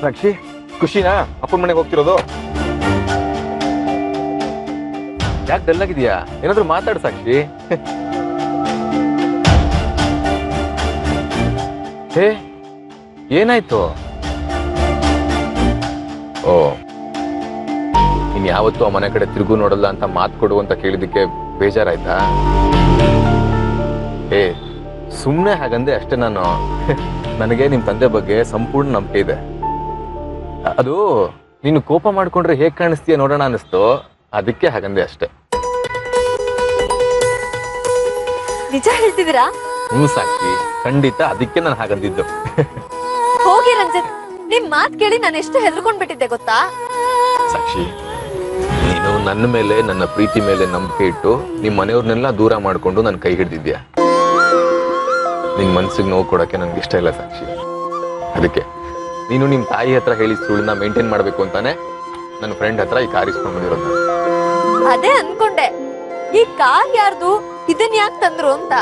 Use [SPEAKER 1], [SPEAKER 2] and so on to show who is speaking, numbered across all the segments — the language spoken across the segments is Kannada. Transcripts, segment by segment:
[SPEAKER 1] ಸಾಕ್ಷಿ ಖುಷಿನಾ ಅಪ್ಪನ ಮನೆಗೆ ಹೋಗ್ತಿರೋದು? ಯಾಕೆ ಡಲ್ ಆಗಿದೆಯಾ? ಏನಾದ್ರು ಮಾತಾಡು ಸಾಕ್ಷಿ. ಹೇ ಏನಾಯ್ತು? ಓ ಇನ್ ಯಾವತ್ತೂ ಆ ಮನೆ ಕಡೆ ತಿರುಗು ನೋಡಲ್ಲ ಅಂತ ಮಾತು ಕೊಡು ಅಂತ ಕೇಳಿದಕ್ಕೆ ಬೇಜಾರಾಯ್ತಾ? ಏ ಸುಮ್ಮನೆ ಹಾಗಂದೆ ಅಷ್ಟೇ. ನಾನು ನನಗೆ ನಿಮ್ ತಂದೆ ಬಗ್ಗೆ ಸಂಪೂರ್ಣ ನಂಬಿಕೆ ಇದೆ. ಅದು ನೀನು ಕೋಪ ಮಾಡ್ಕೊಂಡ್ರೆ ಹೇಗ್ ಕಾಣಿಸ್ತೀಯ ನೋಡೋಣ ಅನಿಸ್ತು, ಅದಕ್ಕೆ ಹಾಗಂದೆ ಅಷ್ಟೇ.
[SPEAKER 2] ನಿಜ ಹೇಳ್ತಿದ್ದೀರಾ?
[SPEAKER 1] ಸಾಕ್ಷಿ ಖಂಡಿತ, ಅದಕ್ಕೆ ನಾನು ಹಾಗಂದಿದ್ದು.
[SPEAKER 2] ಹೋಗಿ ರಂಜಿತ್, ನಿಮ್ ಮಾತ್ ಕೇಳಿ ನಾನು ಎಷ್ಟು ಹೆದರ್ಕೊಂಡ್ಬಿಟ್ಟಿದ್ದೆ ಗೊತ್ತಾ?
[SPEAKER 1] ಸಾಕ್ಷಿ ನೀನು ನನ್ನ ಮೇಲೆ, ನನ್ನ ಪ್ರೀತಿ ಮೇಲೆ ನಂಬಿಕೆ ಇಟ್ಟು ನಿಮ್ ಮನೆಯವ್ರನ್ನೆಲ್ಲ ದೂರ ಮಾಡ್ಕೊಂಡು ನನ್ನ ಕೈ ಹಿಡ್ದಿದ್ಯಾ. ನಿನ್ ಮನ್ಸಿಗೆ ನೋವು ಕೊಡಕ್ಕೆ ನನ್ಗೆ ಇಷ್ಟ ಇಲ್ಲ ಸಾಕ್ಷಿ. ಅದಕ್ಕೆ ನೀನು ನಿಮ್ ತಾಯಿ ಹತ್ರ ಹೇಳಿ ಸುಳ್ಳನ್ನ ಮೇಂಟೈನ್ ಮಾಡ್ಬೇಕು ಅಂತಾನೆ ನನ್ನ ಫ್ರೆಂಡ್ ಹತ್ರ ಈ ಕಾರ್ ಇಸ್ಕೊಂಡ್ ಬಂದಿರೋದು.
[SPEAKER 2] ಅದೇ ಅನ್ಕೊಂಡೆ, ಈ ಕಾರ್ ಯಾರ್ದು, ಇದನ್ ಯಾಕೆ ತಂದ್ರು ಅಂತ.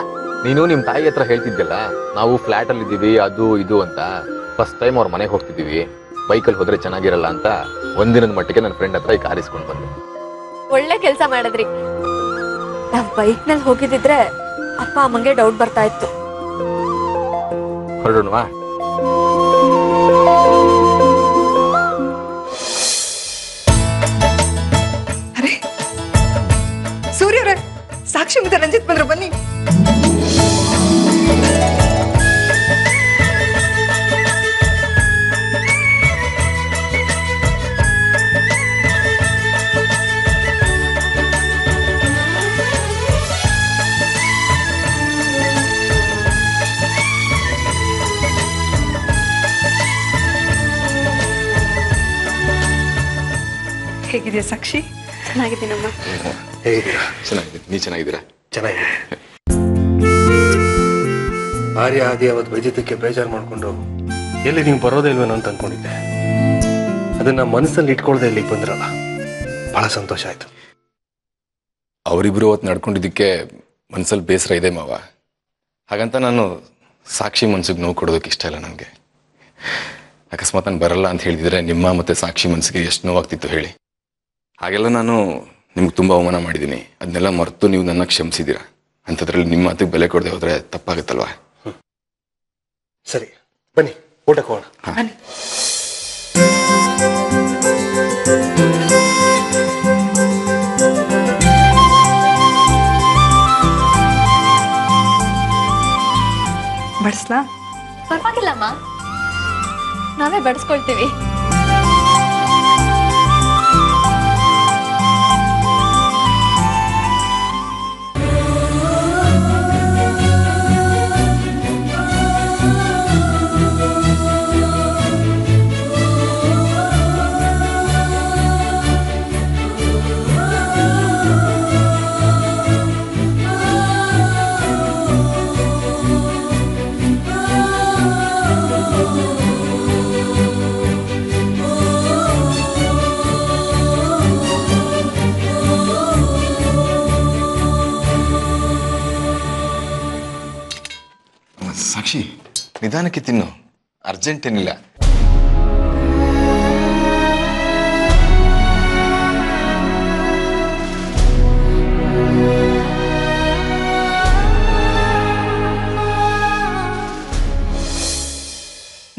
[SPEAKER 1] ನೀನು ನಿಮ್ ತಾಯಿ ಹತ್ರ ಹೇಳ್ತಿದ್ಯಲ್ಲ, ನಾವು ಫ್ಲಾಟ್ ಅಲ್ಲಿ ಇದೀವಿ ಅದು ಇದು ಅಂತ. ಫಸ್ಟ್ ಟೈಮ್ ಅವ್ರ ಮನೆಗೆ ಹೋಗ್ತಿದೀವಿ, ಬೈಕಲ್ಲಿ ಹೋದ್ರೆ ಚೆನ್ನಾಗಿರಲ್ಲ ಅಂತ ಒಂದಿನದ ಮಟ್ಟಿಗೆ ನನ್ನ ಫ್ರೆಂಡ್ ಹತ್ರ ಈ ಕಾರ್ ಇಸ್ಕೊಂಡ್ ಬಂದೆ.
[SPEAKER 2] ಒಳ್ಳೆ ಕೆಲ್ಸ ಮಾಡಿದ್ರಿ. ನಾವ್ ಬೈಕ್ ನಲ್ಲಿ ಹೋಗಿದ್ರೆ ಅಪ್ಪ ಅಮ್ಮಂಗೆ ಡೌಟ್ ಬರ್ತಾ ಇತ್ತು.
[SPEAKER 1] ಹೊರಡೋಣವಾ?
[SPEAKER 3] ಅರೆ ಸೂರ್ಯವ್ರೆ, ಸಾಕ್ಷಿ ಮತ್ತೆ ರಂಜಿತ್ ಬಂದ್ರು, ಬನ್ನಿ. ಹೇಗಿದೆಯಾ ಸಾಕ್ಷಿ?
[SPEAKER 2] ಚೆನ್ನಾಗಿದ್ದೀನಮ್ಮ.
[SPEAKER 4] ಹೇಗಿದ್ದೀರಾ?
[SPEAKER 1] ಚೆನ್ನಾಗಿದೆ. ನೀ ಚೆನ್ನಾಗಿದ್ದೀರಾ?
[SPEAKER 4] ಚೆನ್ನಾಗಿದೆ. ಆರ್ಯ ಆದಿ ಅವತ್ತು ವೈದ್ಯಕ್ಕೆ ಬೇಜಾರು ಮಾಡಿಕೊಂಡು ಎಲ್ಲಿ ನೀವು ಬರೋದೇ ಇಲ್ವೇನೋ ಅಂತ ಅನ್ಕೊಂಡಿದ್ದೆ. ಅದನ್ನ ಮನಸ್ಸಲ್ಲಿ ಇಟ್ಕೊಳ್ದೆ ಇಲ್ಲಿಗೆ ಬಂದ್ರಲ್ಲ, ಬಹಳ ಸಂತೋಷ ಆಯ್ತು.
[SPEAKER 1] ಅವರಿಬ್ರು ಅವತ್ತು ನಡ್ಕೊಂಡಿದ್ದಕ್ಕೆ ಮನ್ಸಲ್ಲಿ ಬೇಸರ ಇದೆ ಮಾವ. ಹಾಗಂತ ನಾನು ಸಾಕ್ಷಿ ಮನ್ಸಿಗೆ ನೋವು ಕೊಡೋದಕ್ಕೆ ಇಷ್ಟ ಇಲ್ಲ ನನಗೆ. ಅಕಸ್ಮಾತ್ ನಾನು ಬರಲ್ಲ ಅಂತ ಹೇಳಿದ್ರೆ ನಿಮ್ಮ ಮತ್ತೆ ಸಾಕ್ಷಿ ಮನಸ್ಸಿಗೆ ಎಷ್ಟು ನೋವಾಗ್ತಿತ್ತು ಹೇಳಿ. ಹಾಗೆಲ್ಲ ನಾನು ನಿಮ್ಗೆ ತುಂಬ ಅವಮಾನ ಮಾಡಿದ್ದೀನಿ. ಅದನ್ನೆಲ್ಲ ಮರೆತು ನೀವು ನನ್ನ ಕ್ಷಮಿಸಿದ್ದೀರಾ. ಅಂಥದ್ರಲ್ಲಿ ನಿಮ್ಮ ಮಾತಿಗೆ ಬೆಲೆ ಕೊಡದೆ ಹೋದ್ರೆ ತಪ್ಪಾಗುತ್ತಲ್ವಾ?
[SPEAKER 4] ಸರಿ ಬನ್ನಿ, ಊಟಕ್ಕೆ ಹೋಗೋಣ.
[SPEAKER 3] ಬನ್ನಿ. ಬಡಿಸ್ಲಾ?
[SPEAKER 2] ಪರವಾಗಿಲ್ಲಮ್ಮ, ನಾವೇ ಬಡಿಸ್ಕೊಳ್ತೀವಿ.
[SPEAKER 1] ಸಾಕ್ಷಿ ನಿಧಾನಕ್ಕೆ ತಿನ್ನು, ಅರ್ಜೆಂಟ್ ಏನಿಲ್ಲ.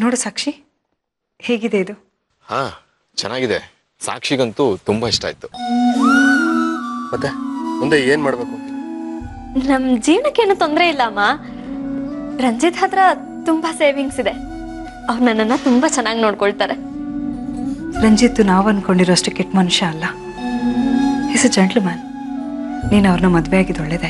[SPEAKER 3] ನೋಡು ಸಾಕ್ಷಿ, ಹೇಗಿದೆ ಇದು?
[SPEAKER 1] ಹಾ ಚೆನ್ನಾಗಿದೆ. ಸಾಕ್ಷಿಗಂತೂ ತುಂಬಾ ಇಷ್ಟ ಆಯ್ತು.
[SPEAKER 4] ಮತ್ತೆ ಮುಂದೆ ಏನ್ ಮಾಡ್ಬೇಕು?
[SPEAKER 2] ನಮ್ ಜೀವನಕ್ಕೇನು ತೊಂದರೆ ಇಲ್ಲ ಅಮ್ಮ. ರಂಜಿತ್ ಹತ್ರ ತುಂಬಾ ಸೇವಿಂಗ್ಸ್ ಇದೆ. ಅವ್ರು ನನ್ನನ್ನ ತುಂಬಾ ಚೆನ್ನಾಗಿ ನೋಡ್ಕೊಳ್ತಾರೆ.
[SPEAKER 3] ರಂಜಿತ್ ನಾವು ಅನ್ಕೊಂಡಿರೋಷ್ಟು ಕೆಟ್ಟ ಮನುಷ್ಯ ಅಲ್ಲ. Is a gentleman. ನೀನು ಅವ್ರನ್ನ ಮದುವೆ ಆಗಿದ್ದು ಒಳ್ಳೇದಾಯ್ತು.